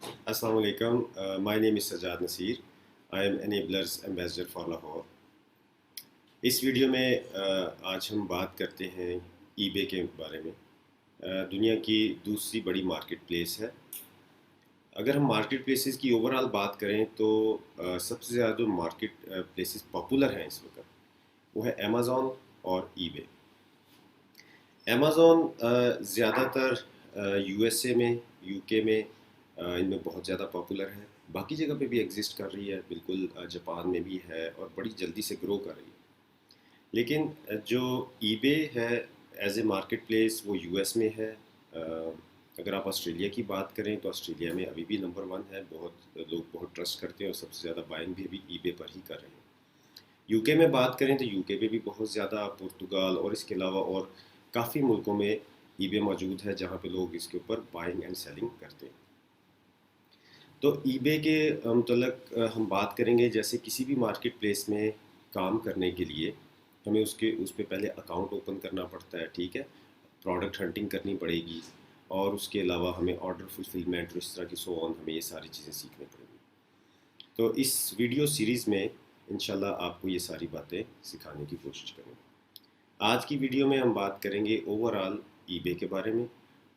Assalamu alaikum. My name is Sajjad Nasir. I am Enablers Ambassador for Lahore. इस video में आज हम बात करते हैं ईबे के बारे में। दुनिया की दूसरी बड़ी मार्केट प्लेस है। अगर हम मार्केट प्लेसेस की ओवरऑल बात करें तो सबसे ज़्यादा जो मार्केट प्लेसेस पॉपुलर हैं इस वक्त वो है अमेज़ॉन और ईबे। अमेज़ॉन ज़्यादातर यूएसए में, यूके में इनमें बहुत ज़्यादा पॉपुलर है। बाकी जगह पे भी एग्जिस्ट कर रही है, बिल्कुल जापान में भी है और बड़ी जल्दी से ग्रो कर रही है। लेकिन जो ईबे है एज ए मार्केट प्लेस वो यूएस में है। अगर आप ऑस्ट्रेलिया की बात करें तो ऑस्ट्रेलिया में अभी भी नंबर वन है। बहुत लोग बहुत ट्रस्ट करते हैं और सबसे ज़्यादा बाइंग भी अभी ईबे पर ही कर रहे हैं। यूके में बात करें तो यूके में भी बहुत ज़्यादा, पुर्तगाल और इसके अलावा और काफ़ी मुल्कों में ईबे मौजूद है जहाँ पे लोग इसके ऊपर बाइंग एंड सेलिंग करते हैं। तो ईबे के मतलब हम बात करेंगे, जैसे किसी भी मार्केट प्लेस में काम करने के लिए हमें उस पर पहले अकाउंट ओपन करना पड़ता है, ठीक है। प्रोडक्ट हंटिंग करनी पड़ेगी और उसके अलावा हमें ऑर्डर फुलफिलमेंट और इस तरह की सो ऑन, हमें ये सारी चीज़ें सीखनी पड़ेंगी। तो इस वीडियो सीरीज़ में इंशाल्लाह आपको ये सारी बातें सिखाने की कोशिश करेंगे। आज की वीडियो में हम बात करेंगे ओवरऑल ईबे के बारे में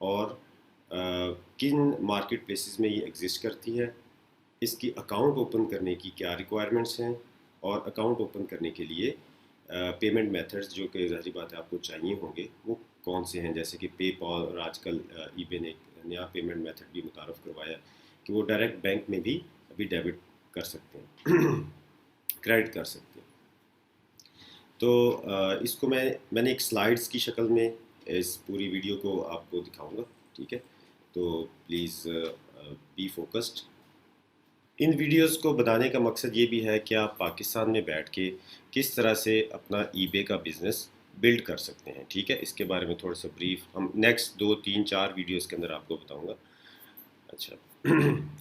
और किन मार्केट प्लेसेस में ये एग्जिस्ट करती है, इसकी अकाउंट ओपन करने की क्या रिक्वायरमेंट्स हैं और अकाउंट ओपन करने के लिए पेमेंट मेथड्स जो कि ज़ाहिर बात है आपको चाहिए होंगे वो कौन से हैं, जैसे कि पेपॉल और आजकल ईबे ने एक नया पेमेंट मेथड भी मुतारफ़ करवाया कि वो डायरेक्ट बैंक में भी अभी डेबिट कर सकते हैं क्रेडिट कर सकते हैं। तो इसको मैंने एक स्लाइड्स की शक्ल में इस पूरी वीडियो को आपको दिखाऊंगा, ठीक है। तो please be focused. In videos को बनाने का मकसद ये भी है कि आप पाकिस्तान में बैठ के किस तरह से अपना ईबे का बिज़नेस बिल्ड कर सकते हैं, ठीक है। इसके बारे में थोड़ा सा ब्रीफ हम नेक्स्ट 2 3 4 वीडियोस के अंदर आपको बताऊंगा। अच्छा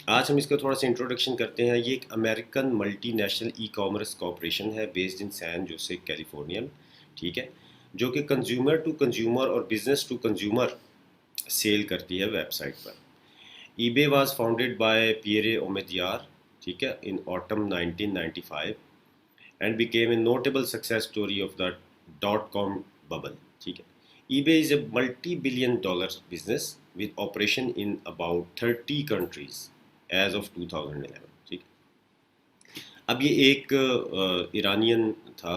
आज हम इसका थोड़ा सा इंट्रोडक्शन करते हैं। ये एक American multinational e commerce corporation है based in San Jose California में, ठीक है, जो कि कंज्यूमर टू कंज्यूमर और बिजनेस टू कंज्यूमर सेल करती है वेबसाइट पर। EBay was founded by Pierre Omidyar, ठीक है, in autumn 1995 and became a notable success story of the dot com bubble, ठीक है। EBay is a multi billion dollar business with operation in about 30 countries as of 2011, ठीक। अब ये एक Iranian था,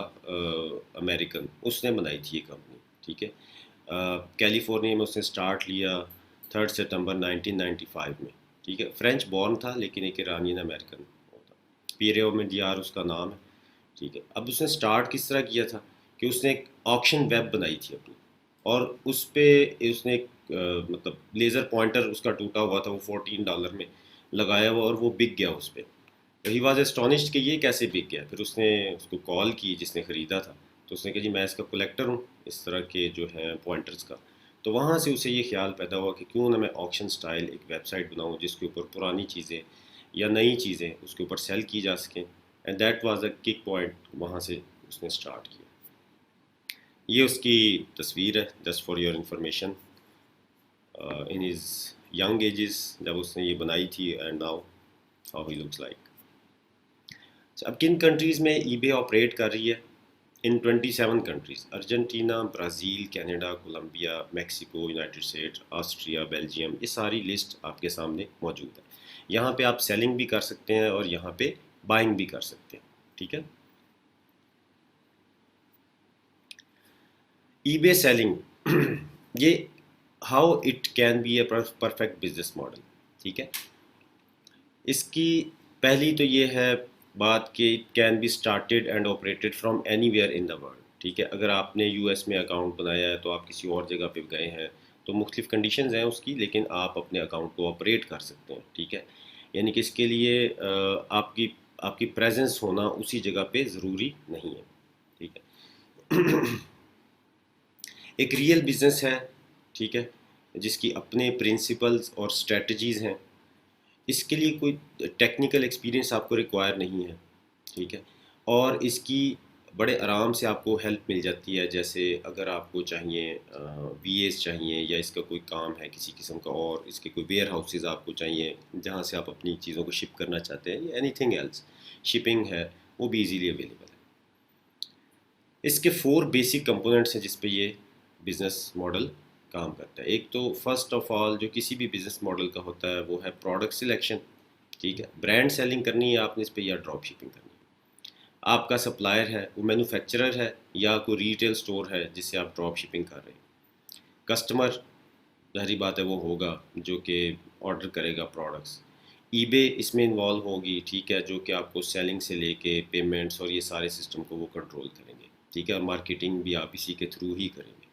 American, उसने बनाई थी ये कंपनी, ठीक है। कैलिफोर्निया में उसने स्टार्ट लिया 3 सितंबर 1995 में, ठीक है। फ्रेंच बॉर्न था लेकिन एक ईरानियन अमेरिकन होता, पीरे में दियार उसका नाम है, ठीक है। अब उसने स्टार्ट किस तरह किया था कि उसने एक ऑक्शन वेब बनाई थी अपनी और उस पर उसने एक मतलब लेज़र पॉइंटर उसका टूटा हुआ था, वो $14 में लगाया हुआ और वो बिक गया उस पर। ही वॉज एस्टॉनिश्ड कि ये कैसे बिक गया। फिर उसने उसको कॉल की जिसने ख़रीदा था, तो उसने कहा जी मैं इसका कलेक्टर हूँ इस तरह के जो हैं पॉइंटर्स का। तो वहाँ से उसे ये ख्याल पैदा हुआ कि क्यों ना मैं ऑक्शन स्टाइल एक वेबसाइट बनाऊँ जिसके ऊपर पुरानी चीज़ें या नई चीज़ें उसके ऊपर सेल की जा सकें। And that was the kick point, वहाँ से उसने स्टार्ट किया। ये उसकी तस्वीर है, just for your information, in his young ages जब उसने ये बनाई थी and now how he looks like. अब किन कंट्रीज़ में ईबे ऑपरेट कर रही है? In 27 countries, Argentina, Brazil, Canada, Colombia, Mexico, United States, Austria, Belgium, ये सारी लिस्ट आपके सामने मौजूद है। यहाँ पे आप सेलिंग भी कर सकते हैं और यहाँ पे बाइंग भी कर सकते हैं, ठीक है। ईबे सेलिंग ये how it can be a perfect business model, ठीक है। इसकी पहली तो ये है बात कि it can be started and operated from anywhere in the world, ठीक है। अगर आपने यूएस में अकाउंट बनाया है तो आप किसी और जगह पे गए हैं तो मुख्तलिफ कंडीशंस हैं उसकी, लेकिन आप अपने अकाउंट को ऑपरेट कर सकते हैं, ठीक है। यानी कि इसके लिए आपकी आपकी प्रेजेंस होना उसी जगह पे ज़रूरी नहीं है, ठीक है। एक रियल बिजनेस है, ठीक है, जिसकी अपने प्रिंसिपल्स और स्ट्रेटजीज़ हैं। इसके लिए कोई टेक्निकल एक्सपीरियंस आपको रिक्वायर नहीं है, ठीक है। और इसकी बड़े आराम से आपको हेल्प मिल जाती है। जैसे अगर आपको चाहिए वीएस चाहिए, या इसका कोई काम है किसी किस्म का, और इसके कोई वेयर हाउसेज आपको चाहिए जहाँ से आप अपनी चीज़ों को शिप करना चाहते हैं, या एनीथिंग एल्स शिपिंग है, वो भी इजीली अवेलेबल है। इसके 4 बेसिक कंपोनेंट्स हैं जिस पे ये बिज़नेस मॉडल काम करता है। एक तो फर्स्ट ऑफ ऑल जो किसी भी बिज़नेस मॉडल का होता है वो है प्रोडक्ट सिलेक्शन। ठीक है, ब्रांड सेलिंग करनी है आपने इस पे, या ड्रॉप शिपिंग करनी है। आपका सप्लायर है वो मैन्युफैक्चरर है, या कोई रिटेल स्टोर है जिससे आप ड्रॉप शिपिंग कर रहे हैं। कस्टमर जाहिर बात है वो होगा जो कि ऑर्डर करेगा प्रोडक्ट्स। ईबे इसमें इन्वॉल्व होगी, ठीक है, जो कि आपको सेलिंग से लेके पेमेंट्स और ये सारे सिस्टम को वो कंट्रोल करेंगे। ठीक है, और मार्केटिंग भी आप इसी के थ्रू ही करेंगे।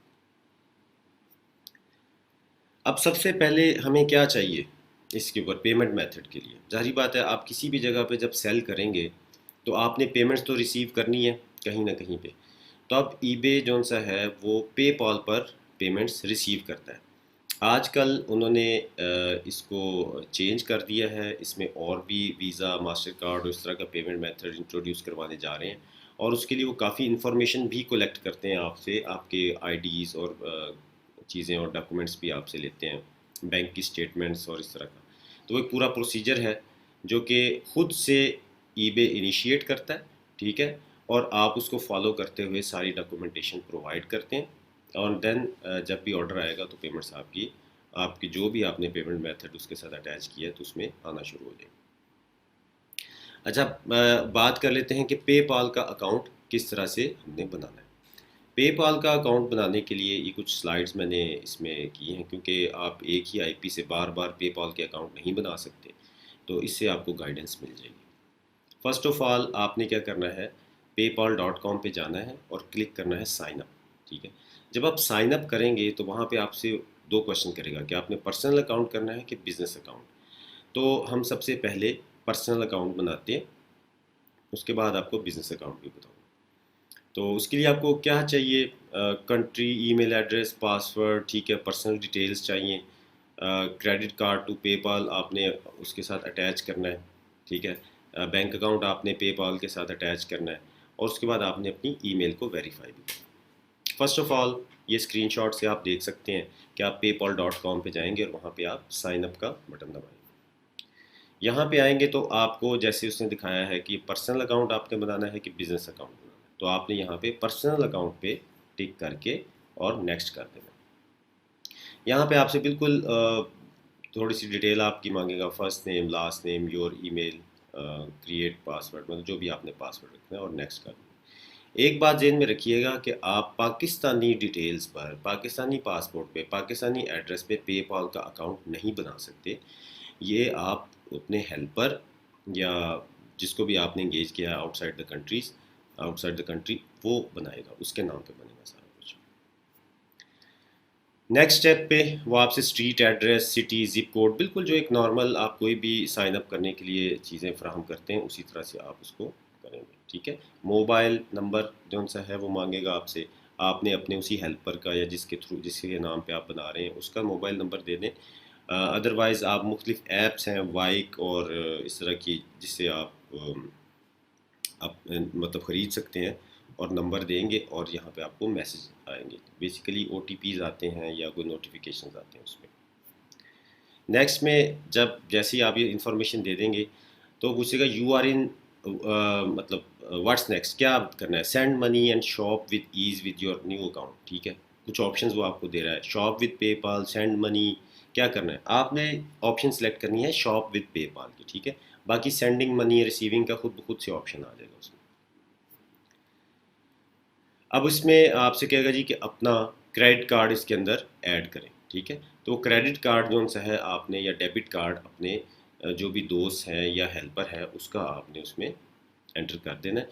अब सबसे पहले हमें क्या चाहिए इसके ऊपर पेमेंट मेथड के लिए? जाहिर बात है आप किसी भी जगह पे जब सेल करेंगे तो आपने पेमेंट्स तो रिसीव करनी है कहीं ना कहीं पे। तो अब ईबे जो सा है वो पेपॉल पर पेमेंट्स रिसीव करता है। आजकल उन्होंने इसको चेंज कर दिया है, इसमें और भी वीज़ा, मास्टर कार्ड और इस तरह का पेमेंट मेथड इंट्रोड्यूस करवाने जा रहे हैं। और उसके लिए वो काफ़ी इन्फॉर्मेशन भी कलेक्ट करते हैं आपसे, आपके आईडीज़ और चीज़ें और डॉक्यूमेंट्स भी आपसे लेते हैं, बैंक की स्टेटमेंट्स और इस तरह का। तो वो एक पूरा प्रोसीजर है जो कि खुद से ईबे इनिशिएट करता है। ठीक है, और आप उसको फॉलो करते हुए सारी डॉक्यूमेंटेशन प्रोवाइड करते हैं। और देन जब भी ऑर्डर आएगा तो पेमेंट्स आपकी आपकी जो भी आपने पेमेंट मेथड उसके साथ अटैच किया है तो उसमें आना शुरू हो जाएगी। अच्छा, बात कर लेते हैं कि पेपाल का अकाउंट किस तरह से हमने बनाना है। पेपाल का अकाउंट बनाने के लिए ये कुछ स्लाइड्स मैंने इसमें की हैं, क्योंकि आप एक ही आईपी से बार बार पेपाल के अकाउंट नहीं बना सकते, तो इससे आपको गाइडेंस मिल जाएगी। फर्स्ट ऑफ ऑल आपने क्या करना है, paypal.com पे जाना है और क्लिक करना है साइन अप। ठीक है, जब आप साइन अप करेंगे तो वहाँ पे आपसे 2 क्वेश्चन करेगा कि आपने पर्सनल अकाउंट करना है कि बिजनेस अकाउंट। तो हम सबसे पहले पर्सनल अकाउंट बनाते हैं, उसके बाद आपको बिजनेस अकाउंट भी बताऊँगा। तो उसके लिए आपको क्या चाहिए, कंट्री, ईमेल एड्रेस, पासवर्ड, ठीक है, पर्सनल डिटेल्स चाहिए। क्रेडिट कार्ड टू पेपाल आपने उसके साथ अटैच करना है। ठीक है, बैंक अकाउंट आपने पेपाल के साथ अटैच करना है, और उसके बाद आपने अपनी ईमेल को वेरीफाई भी करना है। फर्स्ट ऑफ ऑल ये स्क्रीनशॉट से आप देख सकते हैं कि आप paypal.com पे जाएंगे और वहाँ पे आप साइन अप का बटन दबाएंगे। यहाँ पे आएंगे तो आपको जैसे उसने दिखाया है कि पर्सनल अकाउंट आपने बनाना है कि बिजनेस अकाउंट बनाना है, तो आपने यहाँ पे पर्सनल अकाउंट पे टिक करके और नेक्स्ट कर देना। यहाँ पे आपसे बिल्कुल थोड़ी सी डिटेल आपकी मांगेगा, first name, last name, your email, create password, मतलब जो भी आपने पासवर्ड रखना है, और नेक्स्ट कर देना। एक बात ज़हन में रखिएगा कि आप पाकिस्तानी डिटेल्स पर, पाकिस्तानी पासपोर्ट पे, पाकिस्तानी एड्रेस पे पेपाल का अकाउंट नहीं बना सकते। ये आप अपने हेल्पर या जिसको भी आपने इंगेज किया है outside the countries, outside the country, वो बनाएगा, उसके नाम पे बनेगा सारा कुछ। नेक्स्ट स्टेप पे वो आपसे street address, city, zip code, बिल्कुल जो एक नॉर्मल आप कोई भी साइन अप करने के लिए चीज़ें फ्राहम करते हैं उसी तरह से आप उसको करेंगे। ठीक है, मोबाइल नंबर जो सा है वो मांगेगा आपसे, आपने अपने उसी हेल्पर का या जिसके थ्रू, जिसके नाम पे आप बना रहे हैं, उसका मोबाइल नंबर दे दें। अदरवाइज़ आप मुख्तलिफ ऐप्स हैं वाइक और इस तरह की, जिससे आप मतलब ख़रीद सकते हैं, और नंबर देंगे और यहाँ पे आपको मैसेज आएंगे, बेसिकली OTPs आते हैं या कोई नोटिफिकेशंस आते हैं उसमें। नेक्स्ट में जब जैसे ही आप ये इन्फॉर्मेशन दे देंगे तो पूछेगा यू आर इन, मतलब व्हाट्स नेक्स्ट, क्या करना है, send money and shop with ease with your new account. ठीक है, कुछ ऑप्शंस वो आपको दे रहा है, shop with PayPal, send money, क्या करना है आपने ऑप्शन सेलेक्ट करनी है शॉप विद पेपाल की। ठीक है, बाकी सेंडिंग मनी, रिसीविंग का खुद ब खुद से ऑप्शन आ जाएगा उसमें। अब इसमें आपसे कहेगा जी कि अपना क्रेडिट कार्ड इसके अंदर ऐड करें। ठीक है, तो क्रेडिट कार्ड जो सा है आपने, या डेबिट कार्ड अपने जो भी दोस्त हैं या हेल्पर है उसका आपने उसमें एंटर कर देना है।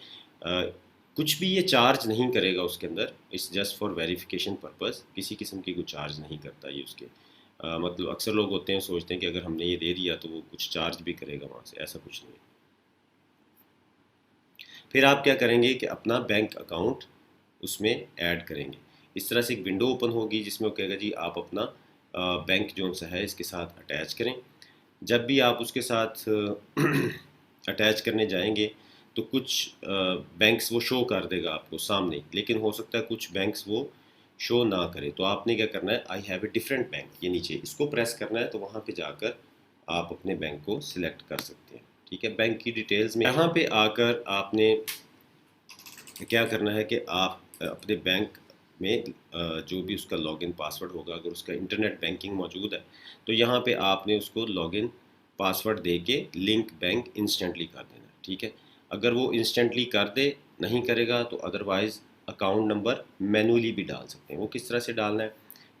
कुछ भी ये चार्ज नहीं करेगा उसके अंदर, it's just for verification purpose, किसी किस्म की कुछ चार्ज नहीं करता ये उसके। मतलब अक्सर लोग होते हैं सोचते हैं कि अगर हमने ये दे दिया तो वो कुछ चार्ज भी करेगा वहाँ से, ऐसा कुछ नहीं है। फिर आप क्या करेंगे कि अपना बैंक अकाउंट उसमें ऐड करेंगे। इस तरह से एक विंडो ओपन होगी जिसमें वो कहेगा जी आप अपना बैंक जो सा है इसके साथ अटैच करें। जब भी आप उसके साथ अटैच करने जाएंगे तो कुछ बैंक्स वो शो कर देगा आपको सामने, लेकिन हो सकता है कुछ बैंक्स वो शो ना करे। तो आपने क्या करना है, I have a different bank, ये नीचे इसको प्रेस करना है, तो वहाँ पे जाकर आप अपने बैंक को सिलेक्ट कर सकते हैं। ठीक है, बैंक की डिटेल्स में यहाँ पे आकर आपने क्या करना है कि आप अपने बैंक में जो भी उसका लॉगिन पासवर्ड होगा, अगर उसका इंटरनेट बैंकिंग मौजूद है तो यहाँ पे आपने उसको लॉगिन पासवर्ड दे के लिंक बैंक इंस्टेंटली कर देना। ठीक है, अगर वो इंस्टेंटली कर दे, नहीं करेगा तो अदरवाइज़ अकाउंट नंबर मैनुअली भी डाल सकते हैं। वो किस तरह से डालना है,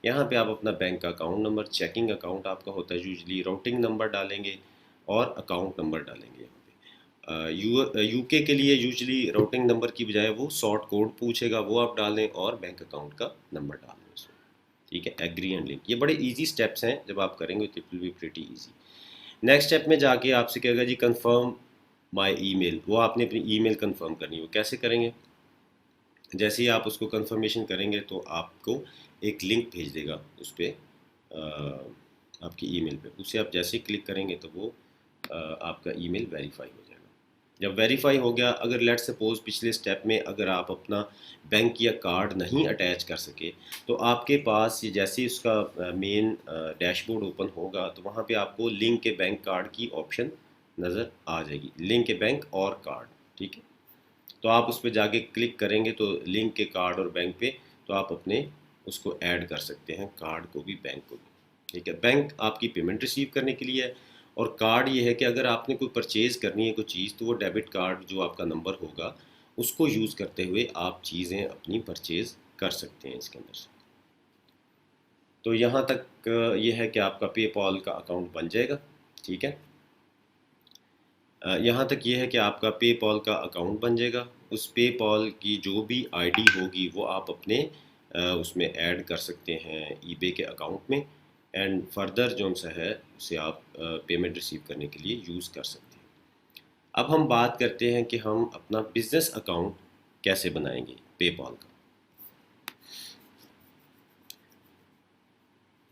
यहाँ पे आप अपना बैंक का अकाउंट नंबर, चेकिंग अकाउंट आपका होता है यूजली, राउटिंग नंबर डालेंगे और अकाउंट नंबर डालेंगे। यूके के लिए यूजली राउटिंग नंबर की बजाय वो शॉर्ट कोड पूछेगा, वो आप डालें और बैंक अकाउंट का नंबर डाल दें उसमें। ठीक है, एग्री एंड लिंक, ये बड़े इजी स्टेप्स हैं, जब आप करेंगे तो it will be pretty easy. Next step में जाके आपसे कहेगा जी कंफर्म माय ईमेल, वो आपने अपनी ईमेल कंफर्म करनी है। वो कैसे करेंगे, जैसे ही आप उसको कंफर्मेशन करेंगे तो आपको एक लिंक भेज देगा उस पर, आपकी ईमेल पे, उसे आप जैसे ही क्लिक करेंगे तो वो आपका ईमेल वेरीफाई हो जाएगा। जब वेरीफाई हो गया, अगर लेट सपोज पिछले स्टेप में अगर आप अपना बैंक या कार्ड नहीं अटैच कर सके, तो आपके पास ये जैसे ही उसका मेन डैशबोर्ड ओपन होगा तो वहाँ पे आपको लिंक के बैंक कार्ड की ऑप्शन नज़र आ जाएगी, लिंक के बैंक और कार्ड। ठीक है, तो आप उस पर जाके क्लिक करेंगे तो लिंक के कार्ड और बैंक पे, तो आप अपने उसको ऐड कर सकते हैं, कार्ड को भी बैंक को भी। ठीक है, बैंक आपकी पेमेंट रिसीव करने के लिए है, और कार्ड ये है कि अगर आपने कोई परचेज़ करनी है कोई चीज़, तो वो डेबिट कार्ड जो आपका नंबर होगा उसको यूज़ करते हुए आप चीज़ें अपनी परचेज़ कर सकते हैं इसके अंदर से। तो यहाँ तक ये है कि आपका पेपॉल का अकाउंट बन जाएगा। ठीक है, यहाँ तक ये है कि आपका पेपॉल का अकाउंट बन जाएगा। उस पेपॉल की जो भी आईडी होगी वो आप अपने उसमें ऐड कर सकते हैं ईबे के अकाउंट में, एंड फर्दर जो सा है उसे आप पेमेंट रिसीव करने के लिए यूज़ कर सकते हैं। अब हम बात करते हैं कि हम अपना बिजनेस अकाउंट कैसे बनाएंगे पेपॉल का।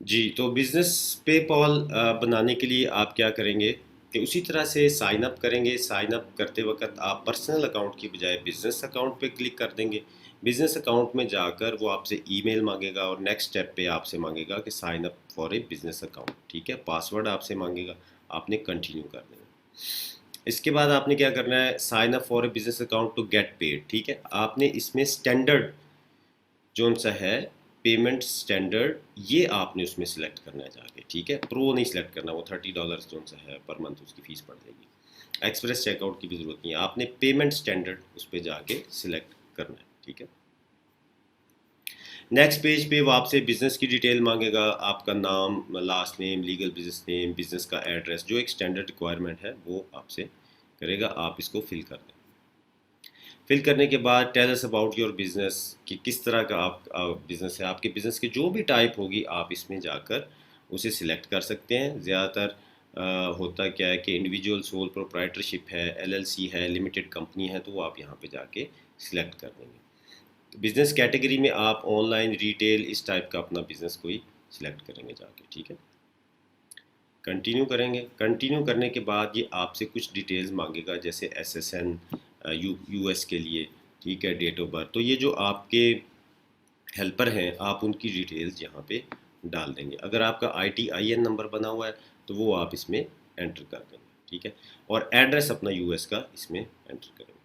जी, तो बिज़नेस पेपॉल बनाने के लिए आप क्या करेंगे कि उसी तरह से साइन अप करेंगे। साइन अप करते वक्त आप पर्सनल अकाउंट की बजाय बिज़नेस अकाउंट पे क्लिक कर देंगे। बिज़नेस अकाउंट में जाकर वो आपसे ईमेल मांगेगा और नेक्स्ट स्टेप पे आपसे मांगेगा कि sign up for a business account. ठीक है, पासवर्ड आपसे मांगेगा, आपने कंटिन्यू कर देना। इसके बाद आपने क्या करना है, sign up for a business account to get paid. ठीक है, आपने इसमें स्टैंडर्ड जोन सा है पेमेंट स्टैंडर्ड, ये आपने उसमें सिलेक्ट करना है जाके। ठीक है, प्रो नहीं सिलेक्ट करना, वो $30 जोन सा है पर मंथ उसकी फ़ीस पड़ जाएगी। एक्सप्रेस चेकआउट की भी ज़रूरत नहीं है, आपने पेमेंट स्टैंडर्ड उस पर जाके सिलेक्ट करना है। ठीक है, नेक्स्ट पेज पे वो आपसे बिज़नेस की डिटेल मांगेगा, आपका नाम, last name, legal business name, business का एड्रेस, जो एक स्टैंडर्ड रिक्वायरमेंट है वो आपसे करेगा। आप इसको फिल कर दें। फिल करने के बाद tell us about your business, कि किस तरह का आप बिज़नेस है, आपके बिज़नेस की जो भी टाइप होगी आप इसमें जाकर उसे सिलेक्ट कर सकते हैं। ज़्यादातर होता क्या है कि इंडिविजुअल सोल प्रोप्राइटरशिप है, एलएलसी है, लिमिटेड कंपनी है, तो वो आप यहाँ पे जाके सिलेक्ट कर देंगे। बिज़नेस कैटेगरी में आप ऑनलाइन, रिटेल, इस टाइप का अपना बिज़नेस कोई सिलेक्ट करेंगे जाके। ठीक है, कंटिन्यू करेंगे। कंटिन्यू करने के बाद ये आपसे कुछ डिटेल्स मांगेगा, जैसे एसएसएन यूएस के लिए। ठीक है, डेट ऑफ बर्थ, तो ये जो आपके हेल्पर हैं आप उनकी डिटेल्स यहाँ पे डाल देंगे। अगर आपका ITIN नंबर बना हुआ है तो वो आप इसमें एंटर कर देंगे। ठीक है, और एड्रेस अपना यूएस का इसमें एंटर करेंगे।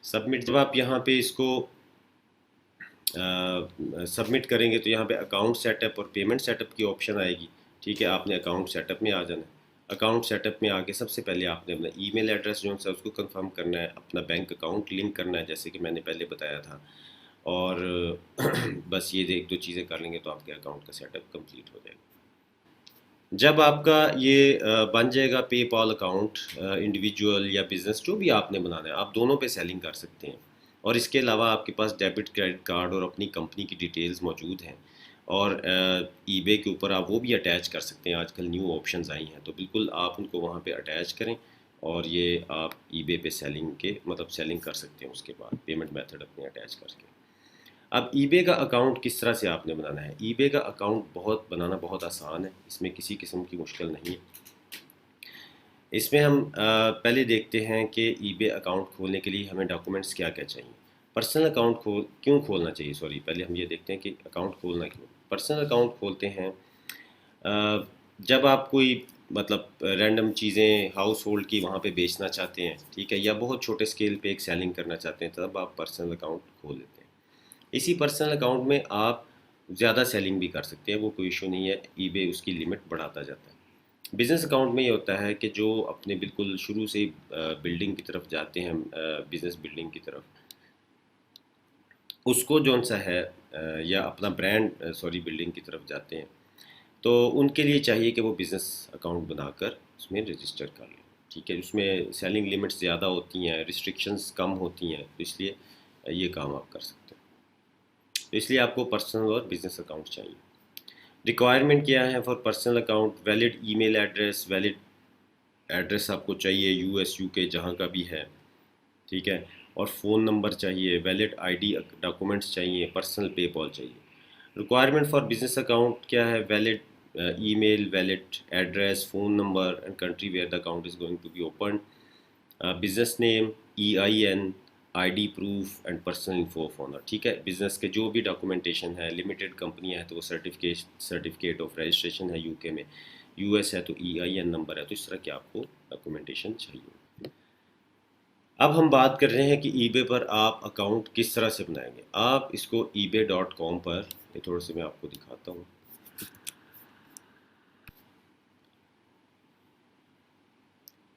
सबमिट, जब आप यहाँ पे इसको सबमिट करेंगे तो यहाँ पे अकाउंट सेटअप और पेमेंट सेटअप की ऑप्शन आएगी। ठीक है, आपने अकाउंट सेटअप में आ जाना है। अकाउंट सेटअप में आके सबसे पहले आपने अपना ईमेल एड्रेस जो है उसको कंफर्म करना है, अपना बैंक अकाउंट लिंक करना है जैसे कि मैंने पहले बताया था, और बस ये एक दो चीज़ें कर लेंगे तो आपके अकाउंट का सेटअप कंप्लीट हो जाएगा। जब आपका ये बन जाएगा पेपॉल अकाउंट, इंडिविजुअल या बिज़नेस जो भी आपने बनाना है, आप दोनों पे सेलिंग कर सकते हैं। और इसके अलावा आपके पास डेबिट क्रेडिट कार्ड और अपनी कंपनी की डिटेल्स मौजूद हैं, और ईबे के ऊपर आप वो भी अटैच कर सकते हैं। आजकल न्यू ऑप्शंस आई हैं, तो बिल्कुल आप उनको वहाँ पे अटैच करें और ये आप ईबे पे सेलिंग के मतलब सेलिंग कर सकते हैं। उसके बाद पेमेंट मेथड अपने अटैच करके। अब ईबे का अकाउंट किस तरह से आपने बनाना है, ईबे का अकाउंट बनाना बहुत आसान है, इसमें किसी किस्म की मुश्किल नहीं है। इसमें हम पहले देखते हैं कि ईबे अकाउंट खोलने के लिए हमें डॉक्यूमेंट्स क्या क्या चाहिए। पर्सनल अकाउंट क्यों खोलना चाहिए, सॉरी पहले हम ये देखते हैं कि अकाउंट खोलना क्यों। पर्सनल अकाउंट खोलते हैं जब आप कोई मतलब रैंडम चीज़ें हाउस होल्ड की वहाँ पे बेचना चाहते हैं, ठीक है, या बहुत छोटे स्केल पे एक सेलिंग करना चाहते हैं, तब आप पर्सनल अकाउंट खोल लेते हैं। इसी पर्सनल अकाउंट में आप ज़्यादा सेलिंग भी कर सकते हैं, वो कोई इशू नहीं है, ईबे उसकी लिमिट बढ़ाता जाता है। बिज़नेस अकाउंट में ये होता है कि जो अपने बिल्कुल शुरू से बिल्डिंग की तरफ जाते हैं, बिज़नेस बिल्डिंग की तरफ, उसको जौन सा है या अपना ब्रांड सॉरी बिल्डिंग की तरफ जाते हैं, तो उनके लिए चाहिए कि वो बिज़नेस अकाउंट बनाकर उसमें रजिस्टर कर लें। ठीक है, उसमें सेलिंग लिमिट्स ज़्यादा होती हैं, रिस्ट्रिक्शंस कम होती हैं, तो इसलिए ये काम आप कर सकते हैं। तो इसलिए आपको पर्सनल और बिज़नेस अकाउंट चाहिए। रिक्वायरमेंट क्या है for personal account? Valid email address, valid address आपको चाहिए यूएस यूके जहाँ का भी है, ठीक है, और फ़ोन नंबर चाहिए, वैलिड आईडी डॉक्यूमेंट्स चाहिए, पर्सनल पेपॉल चाहिए। रिक्वायरमेंट फॉर बिजनेस अकाउंट क्या है? Valid email, valid address, phone number and country where the account is going to be open, business name, EIN, ID proof and personal info of owner. ठीक है, business के जो भी documentation है, limited कंपनियां हैं तो वो सर्टिफिकेट ऑफ रजिस्ट्रेशन है यूके में, यूएस है तो EIN नंबर है, तो इस तरह की आपको डॉक्यूमेंटेशन चाहिए। अब हम बात कर रहे हैं कि ईबे पर आप अकाउंट किस तरह से बनाएंगे। आप इसको ebay.com पर, ये थोड़ा सा मैं आपको दिखाता हूँ।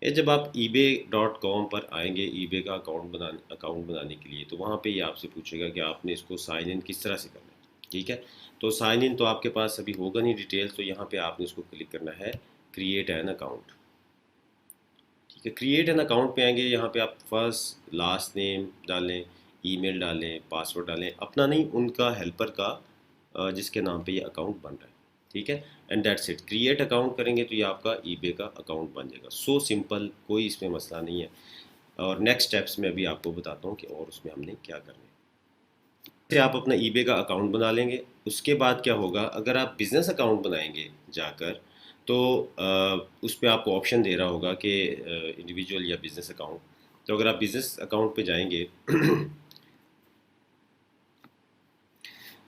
ये जब आप ebay.com पर आएंगे ईबे का अकाउंट बनाने के लिए, तो वहाँ पे ये आपसे पूछेगा कि आपने इसको साइन इन किस तरह से करना है। ठीक है, तो साइन इन तो आपके पास अभी होगा नहीं डिटेल्स, तो यहाँ पे आपने इसको क्लिक करना है क्रिएट एन अकाउंट। ठीक है, क्रिएट एन अकाउंट पे आएंगे, यहाँ पे आप फर्स्ट लास्ट नेम डालें, ईमेल डालें, पासवर्ड डालें, अपना नहीं, उनका हेल्पर का जिसके नाम पे ये अकाउंट बन रहा है। ठीक है, and that's it. Create account करेंगे तो ये आपका ईबे का अकाउंट बन जाएगा। सो सिंपल, कोई इसमें मसला नहीं है। और नेक्स्ट स्टेप्स में अभी आपको बताता हूँ कि और उसमें हमने क्या करना है। से आप अपना ईबे का अकाउंट बना लेंगे। उसके बाद क्या होगा, अगर आप बिज़नेस अकाउंट बनाएंगे जाकर, तो उस पे आपको ऑप्शन दे रहा होगा कि इंडिविजुअल या बिज़नेस अकाउंट। तो अगर आप बिज़नेस अकाउंट पे जाएंगे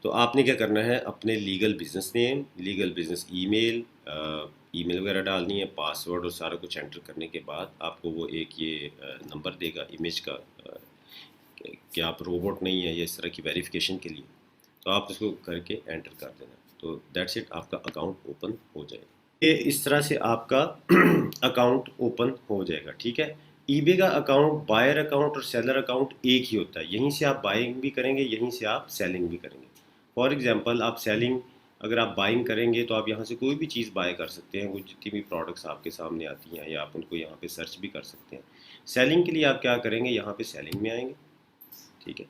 तो आपने क्या करना है, अपने legal business name, legal business email, email वगैरह डालनी है, पासवर्ड और सारा कुछ एंटर करने के बाद आपको वो एक ये नंबर देगा इमेज का, कि आप रोबोट नहीं है, या इस तरह की वेरिफिकेशन के लिए, तो आप उसको करके एंटर कर देना। तो दैट्स इट, आपका अकाउंट ओपन हो जाएगा। ये इस तरह से आपका अकाउंट ओपन हो जाएगा। ठीक है, ईबे का अकाउंट, बायर अकाउंट और सेलर अकाउंट एक ही होता है। यहीं से आप बाइंग भी करेंगे, यहीं से आप सेलिंग भी करेंगे। फॉर एग्जांपल, आप सेलिंग, अगर आप बाइंग करेंगे तो आप यहाँ से कोई भी चीज़ बाय कर सकते हैं, वो जितनी भी प्रोडक्ट्स आपके सामने आती हैं, या आप उनको यहाँ पे सर्च भी कर सकते हैं। सेलिंग के लिए आप क्या करेंगे, यहाँ पे सेलिंग में आएंगे। ठीक है,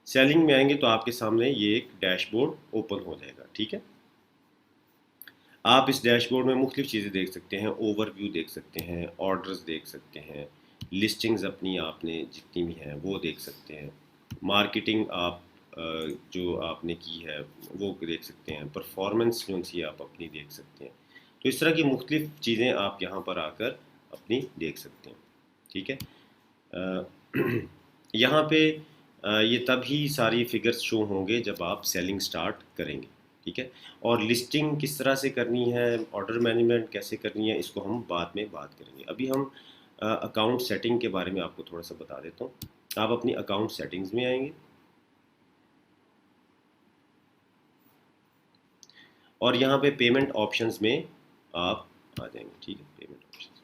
सेलिंग में आएंगे तो आपके सामने ये एक डैशबोर्ड ओपन हो जाएगा। ठीक है, आप इस डैशबोर्ड में मुख्तलिफ चीज़ें देख सकते हैं, ओवरव्यू देख सकते हैं, ऑर्डर्स देख सकते हैं, लिस्टिंग्स अपनी आपने जितनी भी हैं वो देख सकते हैं, मार्केटिंग आप जो आपने की है वो देख सकते हैं, परफॉर्मेंस जो सी आप अपनी देख सकते हैं। तो इस तरह की मुख्तलिफ चीज़ें आप यहाँ पर आकर अपनी देख सकते हैं। ठीक है, अ, यहाँ पे ये तभी सारी फिगर्स शो होंगे जब आप सेलिंग स्टार्ट करेंगे। ठीक है, और लिस्टिंग किस तरह से करनी है, ऑर्डर मैनेजमेंट कैसे करनी है, इसको हम बाद में बात करेंगे। अभी हम अकाउंट सेटिंग के बारे में आपको थोड़ा सा बता देता हूँ। आप अपनी अकाउंट सेटिंग्स में आएंगे और यहाँ पे पेमेंट ऑप्शंस में आप आ जाएंगे। ठीक है, पेमेंट ऑप्शंस,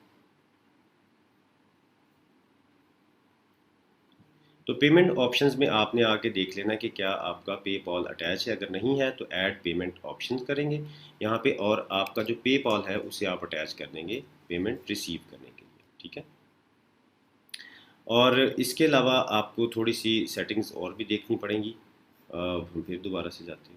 तो पेमेंट ऑप्शंस में आपने आके देख लेना कि क्या आपका पेपॉल अटैच है। अगर नहीं है तो ऐड पेमेंट ऑप्शंस करेंगे यहाँ पे, और आपका जो पेपॉल है उसे आप अटैच कर देंगे पेमेंट रिसीव करने के लिए। ठीक है, और इसके अलावा आपको थोड़ी सी सेटिंग्स और भी देखनी पड़ेंगी। हम फिर दोबारा से जाते हैं।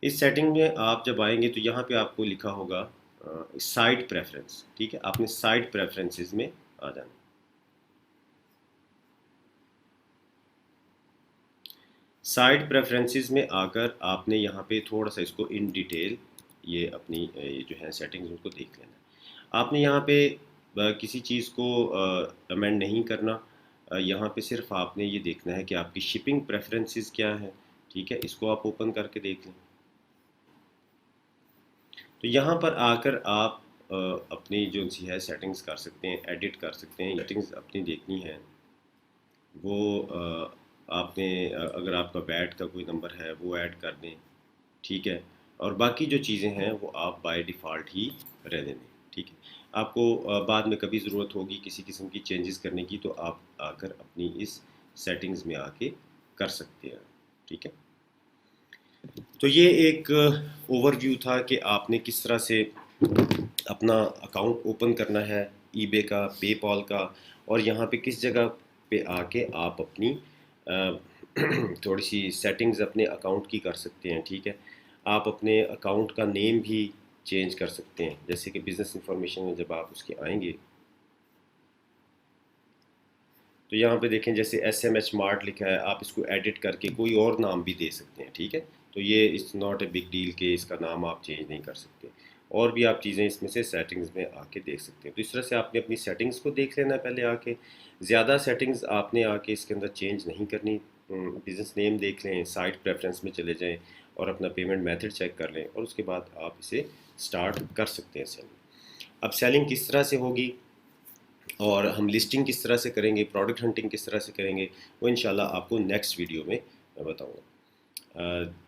इस सेटिंग में आप जब आएंगे तो यहाँ पे आपको लिखा होगा साइट प्रेफरेंस, ठीक है, आपने साइट प्रेफरेंसेस में आ जाना। साइट प्रेफरेंसेस में आकर आपने यहाँ पे थोड़ा सा इसको इन डिटेल ये अपनी ये जो है सेटिंग्स उनको देख लेना है। आपने यहाँ पे किसी चीज़ को अमेंड नहीं करना। यहाँ पे सिर्फ आपने ये देखना है कि आपकी शिपिंग प्रेफरेंसेस क्या है, ठीक है, इसको आप ओपन करके देख लें। तो यहाँ पर आकर आप अपनी जो सी है सेटिंग्स कर सकते हैं, एडिट कर सकते हैं। सेटिंग्स अपनी देखनी है वो आपने अगर आपका बैट का कोई नंबर है वो ऐड कर दें, ठीक है, और बाकी जो चीज़ें हैं वो आप बाय डिफ़ॉल्ट ही रहने दें, ठीक है। आपको बाद में कभी ज़रूरत होगी किसी किस्म की चेंजेस करने की तो आप आकर अपनी इस सेटिंग्स में आके कर सकते हैं, ठीक है। तो ये एक ओवरव्यू था कि आपने किस तरह से अपना अकाउंट ओपन करना है ईबे का, पेपॉल का, और यहाँ पे किस जगह पे आके आप अपनी थोड़ी सी सेटिंग्स अपने अकाउंट की कर सकते हैं, ठीक है। आप अपने अकाउंट का नेम भी चेंज कर सकते हैं, जैसे कि बिज़नेस इंफॉर्मेशन में जब आप उसके आएंगे तो यहाँ पे देखें जैसे SMH मार्ट लिखा है, आप इसको एडिट करके कोई और नाम भी दे सकते हैं, ठीक है। तो ये it's not a big deal के इसका नाम आप चेंज नहीं कर सकते। और भी आप चीज़ें इसमें से सेटिंग्स में आके देख सकते हैं। तो इस तरह से आपने अपनी सेटिंग्स को देख लेना है पहले आके। ज़्यादा सेटिंग्स आपने आके इसके अंदर चेंज नहीं करनी। बिज़नेस नेम देख लें, साइट प्रेफरेंस में चले जाएँ और अपना पेमेंट मेथड चेक कर लें, और उसके बाद आप इसे स्टार्ट कर सकते हैं सेलिंग। अब सेलिंग किस तरह से होगी और हम लिस्टिंग किस तरह से करेंगे, प्रोडक्ट हंटिंग किस तरह से करेंगे, वो इंशाल्लाह आपको नेक्स्ट वीडियो में मैं बताऊंगा।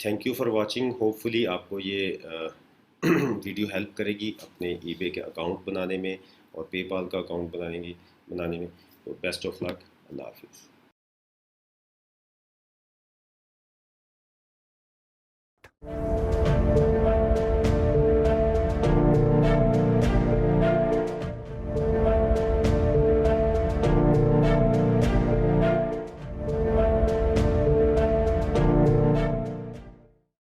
Thank you for watching. Hopefully आपको ये वीडियो हेल्प करेगी अपने ईबे के अकाउंट बनाने में और पेपाल का अकाउंट बनाने में। तो बेस्ट ऑफ लक। अल्लाह हाफिज़।